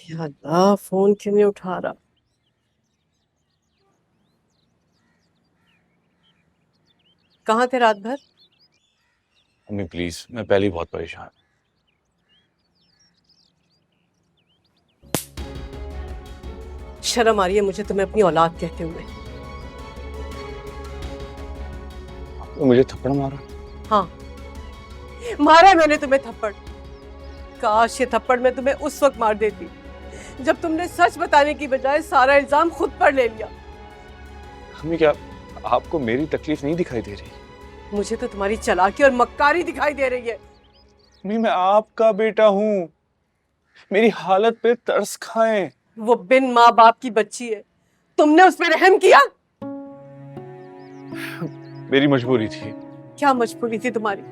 या अल्लाह, फोन क्यों नहीं उठा रहा? कहाँ थे रात भर? मम्मी प्लीज, मैं पहले ही बहुत परेशान। शर्म आ रही है मुझे तुम्हें अपनी औलाद कहते हुए। तो मुझे थप्पड़ मारा। हाँ, मारा है मैंने तुम्हें थप्पड़। काश ये थप्पड़ मैं तुम्हें उस वक्त मार देती जब तुमने सच बताने की बजाय सारा इल्जाम खुद पर ले लिया। मम्मी, क्या आपको मेरी तकलीफ नहीं दिखाई दे रही? मुझे तो तुम्हारी चालाकी और मक्कारी दिखाई दे रही है। मम्मी, मैं आपका बेटा हूँ, मेरी हालत पे तरस खाएं। वो बिन माँ बाप की बच्ची है, तुमने उस पर रहम किया? मेरी मजबूरी थी। क्या मजबूरी थी तुम्हारी?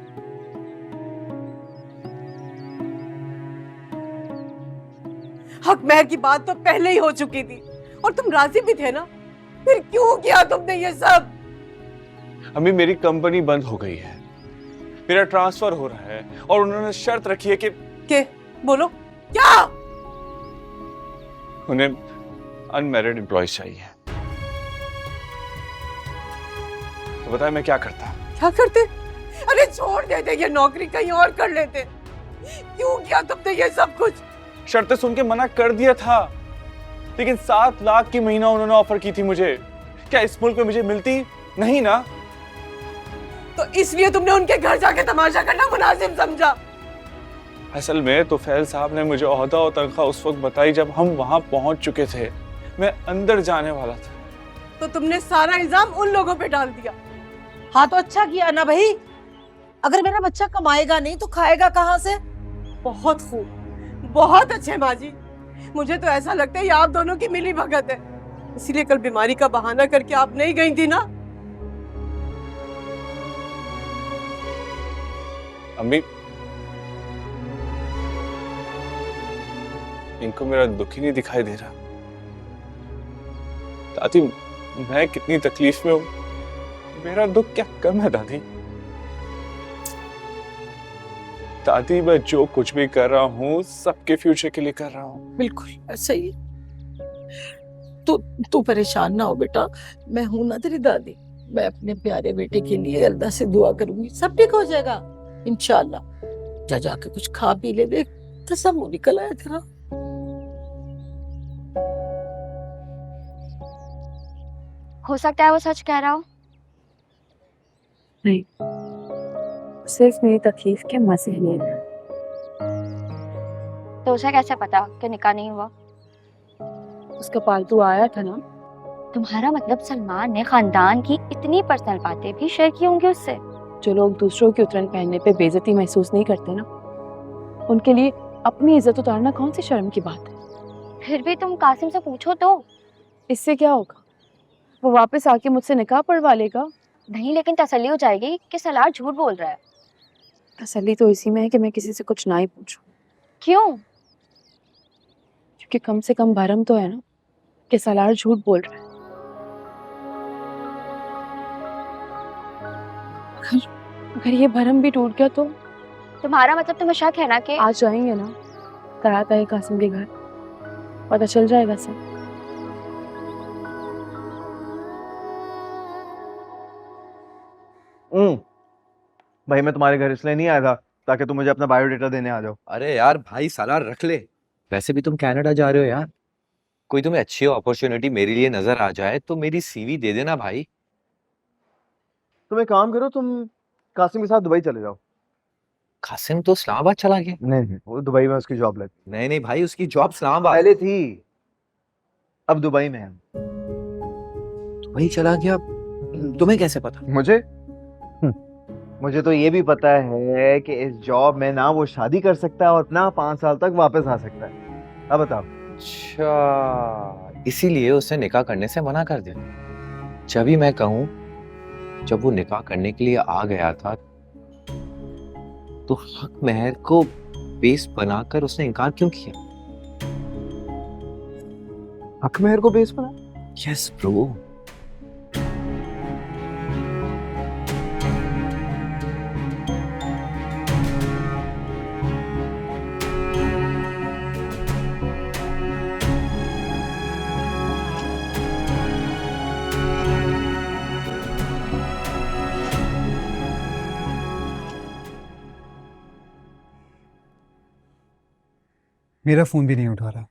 हक महर की बात तो पहले ही हो चुकी थी और तुम राजी भी थे ना, फिर क्यों किया तुमने ये सब? अम्मी, मेरी कंपनी बंद हो गई है, मेरा ट्रांसफर हो रहा है और उन्होंने शर्त रखी है कि बोलो क्या? उन्हें अनमैरिड एम्प्लॉयज चाहिए। तो बताए मैं क्या करता? क्या करते? अरे छोड़ देते, ये नौकरी कहीं और कर लेते। क्यों किया तुमने ये सब कुछ? शर्तें सुन के मना कर दिया था, लेकिन 7 लाख की महीना उन्होंने ऑफर की थी मुझे। क्या इस मुल्क में मुझे मिलती नहीं ना? तो इसलिए तुमने उनके घर जाके तमाशा करना मुनासिब समझा? असल में तो फैल साहब ने मुझे ओहदा और तनख्वाह उस वक्त बताई जब हम वहां पहुंच चुके थे, मैं अंदर जाने वाला था। तो तुमने सारा इल्जाम उन लोगों पे डाल दिया। हाँ तो अच्छा किया ना भाई, अगर मेरा बच्चा कमाएगा नहीं तो खाएगा कहाँ से? बहुत खूब, बहुत अच्छे माँ जी। मुझे तो ऐसा लगता है ये आप दोनों की मिली भगत है, इसीलिए कल बीमारी का बहाना करके आप नहीं गई थी ना? अम्मी, इनको मेरा दुख ही नहीं दिखाई दे रहा। दादी, मैं कितनी तकलीफ में हूं, मेरा दुख क्या कम है दादी? दादी, मैं जो कुछ भी कर रहा हूँ सबके फ्यूचर के लिए कर रहा हूँ। बिल्कुल ऐसा ही। तू परेशान ना हो बेटा, मैं हूं ना तेरी दादी। मैं अपने प्यारे बेटे के लिए अल्लाह से दुआ करूंगी, सब ठीक हो जाएगा इंशाल्लाह। जा जाके कुछ खा पी ले, देख तो सब मुंह निकल आया तेरा। हो सकता है वो सच कह रहा हो। नहीं, सिर्फ मेरी तकलीफ के मजे लिए। तो उसे कैसे पता कि निकाह नहीं हुआ? उसका पालतू आया था ना। तुम्हारा मतलब सलमान ने खानदान की इतनी पर्सनल बातें भी शेयर की होंगी उससे? जो लोग दूसरों की उतरन पहनने पे बेइज्जती महसूस नहीं करते ना, उनके लिए अपनी इज्जत उतारना कौन सी शर्म की बात है? फिर भी तुम कासिम से पूछो तो। इससे क्या होगा? वो वापस आके मुझसे निकाह पढ़वा लेगा। नहीं, लेकिन तसल्ली हो जाएगी कि सलार झूठ बोल रहा है। तसल्ली तो इसी में है कि मैं किसी से कुछ ना ही पूछूं। क्यों? क्योंकि कम से कम भरम तो है ना कि सलार झूठ बोल रहा है। अगर ये भरम भी टूट गया तो तुम्हारा मतलब तुम्हें शक है ना कि आज जाएंगे ना कराता है कासिम के घर, पता चल जाएगा सब। भाई, मैं तुम्हारे घर इसलिए नहीं आया था ताकि तुम मुझे अपना बायोडेटा देने आ जाओ। अरे यार भाई, साला रख ले। वैसे भी तुम कनाडा जा रहे हो यार, कोई तुम्हें अच्छी अपॉर्चुनिटी मेरे लिए नजर आ जाए तो मेरी सीवी दे देना भाई। तुम एक काम करो, तुम कासिम के साथ दुबई चले जाओ। कासिम तो इस्लामाबाद चला गया। नहीं, वो दुबई में उसकी जॉब लगी। नहीं नहीं भाई, उसकी जॉब इस्लामाबाद पहले थी, अब दुबई में है। दुबई चला गया? तुम्हें कैसे पता? मुझे तो ये भी पता है कि इस जॉब में ना वो शादी कर सकता है और ना 5 साल तक वापस आ सकता है। अब बताओ। अच्छा, इसीलिए उसने निकाह करने से मना कर दिया। जब भी मैं कहूँ, जब वो निकाह करने के लिए आ गया था तो हक महर को बेस बनाकर उसने इनकार क्यों किया? हक महर को बेस बना? Yes bro. मेरा फोन भी नहीं उठा रहा,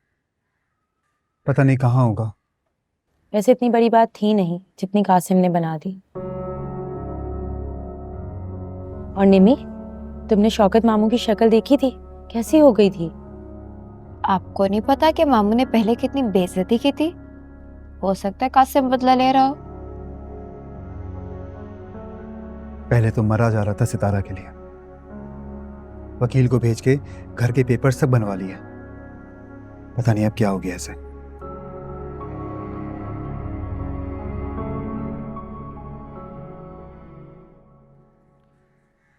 पता नहीं कहाँ होगा। वैसे इतनी बड़ी बात थी नहीं जितनी कासिम ने बना दी। और निमी, तुमने शौकत मामू की शक्ल देखी थी? कैसी हो गई थी? आपको नहीं पता कि मामू ने पहले कितनी बेइज्जती की थी? हो सकता है कासिम बदला ले रहा हो। पहले तो मरा जा रहा था सितारा के लिए, वकील को भेज के घर के पेपर सब बनवा लिए। पता नहीं अब क्या हो गया ऐसे।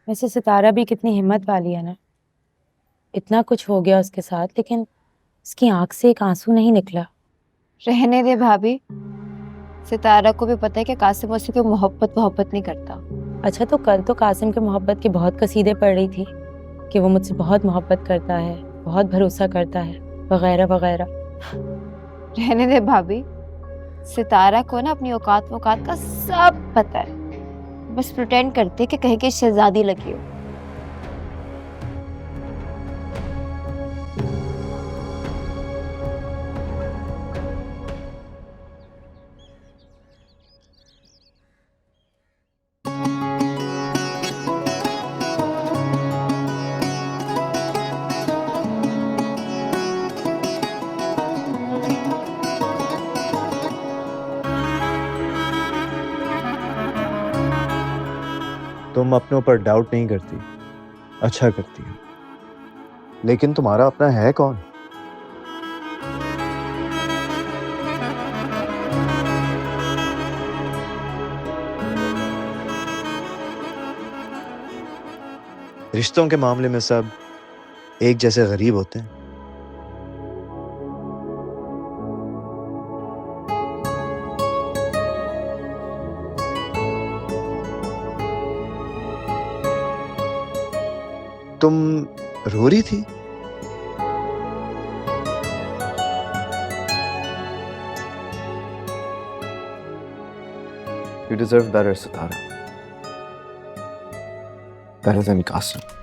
वैसे सितारा भी कितनी हिम्मत वाली है ना। इतना कुछ हो गया उसके साथ, लेकिन उसकी आंख से एक आंसू नहीं निकला। रहने दे भाभी, सितारा को भी पता है कि कासिम उससे कोई मोहब्बत नहीं करता। अच्छा, तो कल तो कासिम के मोहब्बत की बहुत कसीदे पढ़ रही थी कि वो मुझसे बहुत मोहब्बत करता है, बहुत भरोसा करता है, वगैरह वगैरह। रहने दे भाभी, सितारा को ना अपनी औकात वकात का सब पता है। बस प्रिटेंड करते कि कहीं की शहजादी लगी हो। तुम अपने ऊपर डाउट नहीं करती, अच्छा करती हो। लेकिन तुम्हारा अपना है कौन? रिश्तों के मामले में सब एक जैसे गरीब होते हैं। तुम रो रही थी? You deserve better, Sitara. Better than Qasim.